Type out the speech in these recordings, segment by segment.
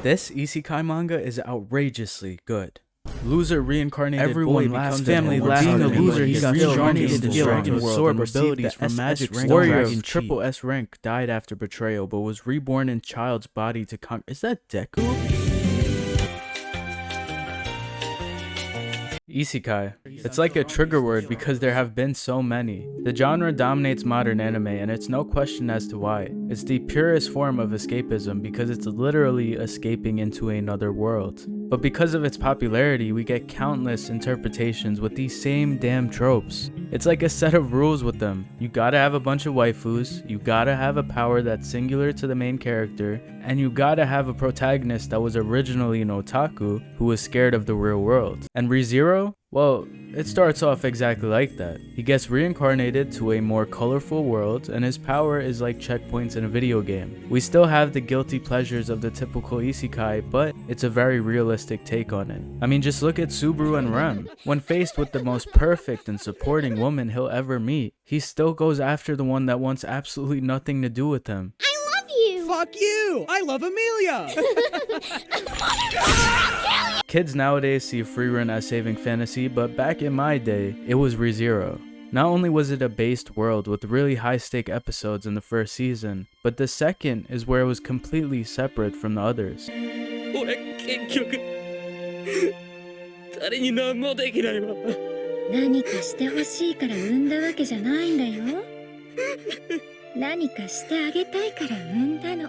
This isekai manga is outrageously good. Loser reincarnated Everyone boy laughs becomes at family him. last Being a enemy, loser, but he got reincarnated strong in into the Dragon dragon World world and and abilities received the from magic SS rank. rank Warrior dragon of triple S rank died after betrayal, but was reborn in child's body to conquer. Is that Deku? Isekai. It's like a trigger word because there have been so many. The genre dominates modern anime, and it's no question as to why. It's the purest form of escapism because it's literally escaping into another world. But because of its popularity, we get countless interpretations with these same damn tropes. It's like a set of rules with them. You gotta have a bunch of waifus, you gotta have a power that's singular to the main character, and you gotta have a protagonist that was originally an otaku who was scared of the real world. And ReZero? Well, it starts off exactly like that. He gets reincarnated to a more colorful world, and his power is like checkpoints in a video game. We still have the guilty pleasures of the typical isekai, but it's a very realistic take on it. I mean, just look at Subaru and Rem. When faced with the most perfect and supporting woman he'll ever meet, he still goes after the one that wants absolutely nothing to do with him. Fuck you! I love Amelia! Kids nowadays see Frieren as saving fantasy, but back in my day, it was ReZero. Not only was it a based world with really high stake episodes in the first season, but the second is where it was completely separate from the others. 俺結局誰に何もできないわ。何かしてほしいから産んだわけじゃないんだよ。何かしてあげたいから産んだの。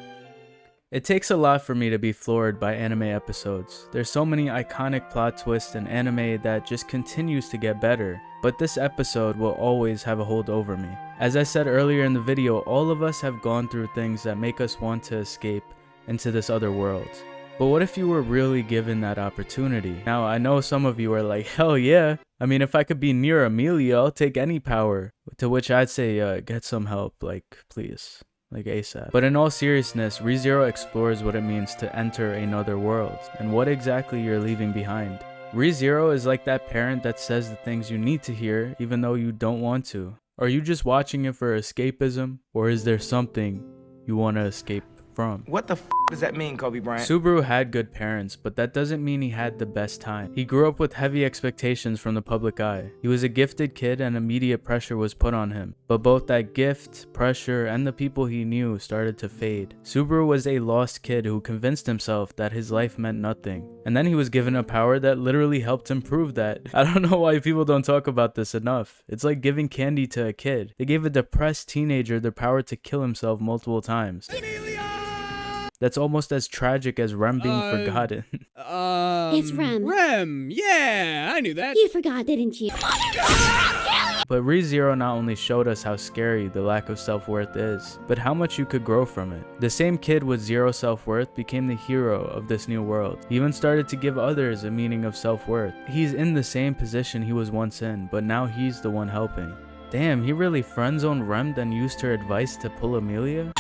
It takes a lot for me to be floored by anime episodes. There's so many iconic plot twists in anime that just continues to get better, but this episode will always have a hold over me. As I said earlier in the video, all of us have gone through things that make us want to escape into this other world. But what if you were really given that opportunity? Now, I know some of you are like, hell yeah. I mean, if I could be near Amelia, I'll take any power. To which I'd say, get some help, like, please. Like ASAP. But in all seriousness, ReZero explores what it means to enter another world, and what exactly you're leaving behind. ReZero is like that parent that says the things you need to hear, even though you don't want to. Are you just watching it for escapism, or is there something you want to escape from? What the does that mean, Kobe Bryant? Subaru had good parents, but that doesn't mean he had the best time. He grew up with heavy expectations from the public eye. He was a gifted kid and immediate pressure was put on him. But both that gift, pressure, and the people he knew started to fade. Subaru was a lost kid who convinced himself that his life meant nothing. And then he was given a power that literally helped him prove that. I don't know why people don't talk about this enough. It's like giving candy to a kid. They gave a depressed teenager the power to kill himself multiple times. That's almost as tragic as Rem being forgotten. It's Rem. Rem! Yeah, I knew that. You forgot, didn't you? But ReZero not only showed us how scary the lack of self-worth is, but how much you could grow from it. The same kid with zero self-worth became the hero of this new world. He even started to give others a meaning of self-worth. He's in the same position he was once in, but now he's the one helping. Damn, he really friend-zoned Rem then used her advice to pull Amelia?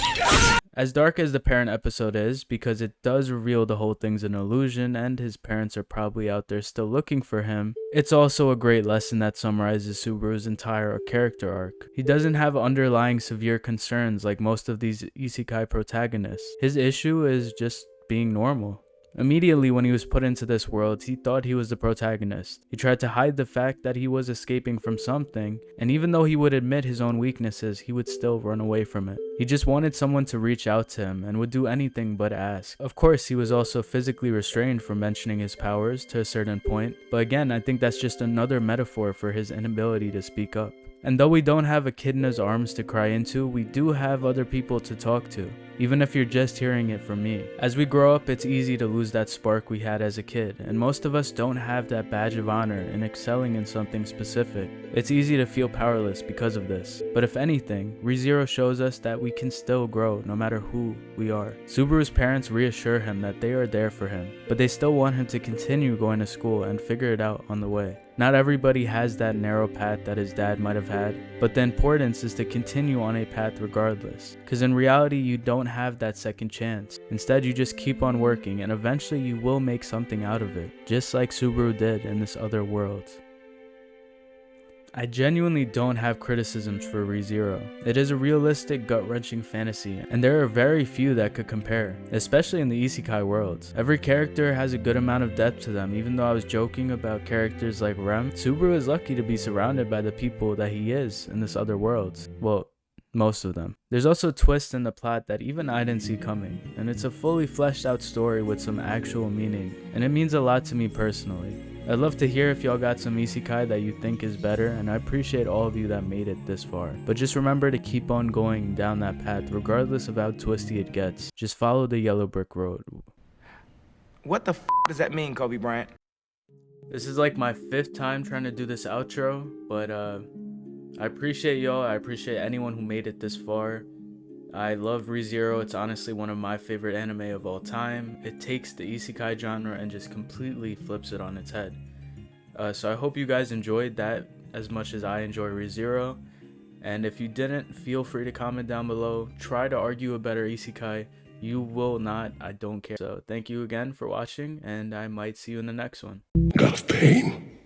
As dark as the parent episode is, because it does reveal the whole thing's an illusion and his parents are probably out there still looking for him, it's also a great lesson that summarizes Subaru's entire character arc. He doesn't have underlying severe concerns like most of these isekai protagonists. His issue is just being normal. Immediately when he was put into this world, he thought he was the protagonist. He tried to hide the fact that he was escaping from something, and even though he would admit his own weaknesses, he would still run away from it. He just wanted someone to reach out to him and would do anything but ask. Of course, he was also physically restrained from mentioning his powers to a certain point, but again, I think that's just another metaphor for his inability to speak up. And though we don't have a kid in his arms to cry into, we do have other people to talk to, even if you're just hearing it from me. As we grow up, it's easy to lose that spark we had as a kid, and most of us don't have that badge of honor in excelling in something specific. It's easy to feel powerless because of this, but if anything, ReZero shows us that we can still grow no matter who we are. Subaru's parents reassure him that they are there for him, but they still want him to continue going to school and figure it out on the way. Not everybody has that narrow path that his dad might have had, but the importance is to continue on a path regardless. Because in reality, you don't have that second chance. Instead, you just keep on working and eventually you will make something out of it, just like Subaru did in this other world. I genuinely don't have criticisms for ReZero. It is a realistic, gut-wrenching fantasy, and there are very few that could compare, especially in the isekai worlds. Every character has a good amount of depth to them. Even though I was joking about characters like Rem, Subaru is lucky to be surrounded by the people that he is in this other world. Well, most of them. There's also twists in the plot that even I didn't see coming, and it's a fully fleshed out story with some actual meaning, and it means a lot to me personally. I'd love to hear if y'all got some isekai that you think is better, and I appreciate all of you that made it this far. But just remember to keep on going down that path regardless of how twisty it gets. Just follow the yellow brick road. What the f does that mean, Kobe Bryant? This is like my 5th time trying to do this outro, but I appreciate y'all. I appreciate anyone who made it this far. I love ReZero. It's honestly one of my favorite anime of all time. It takes the isekai genre and just completely flips it on its head. So I hope you guys enjoyed that as much as I enjoy ReZero. And if you didn't, feel free to comment down below. Try to argue a better isekai. You will not. I don't care. So thank you again for watching, and I might see you in the next one. Of pain,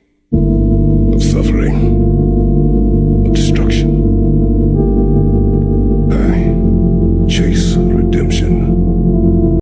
of suffering, of destruction. I chase redemption.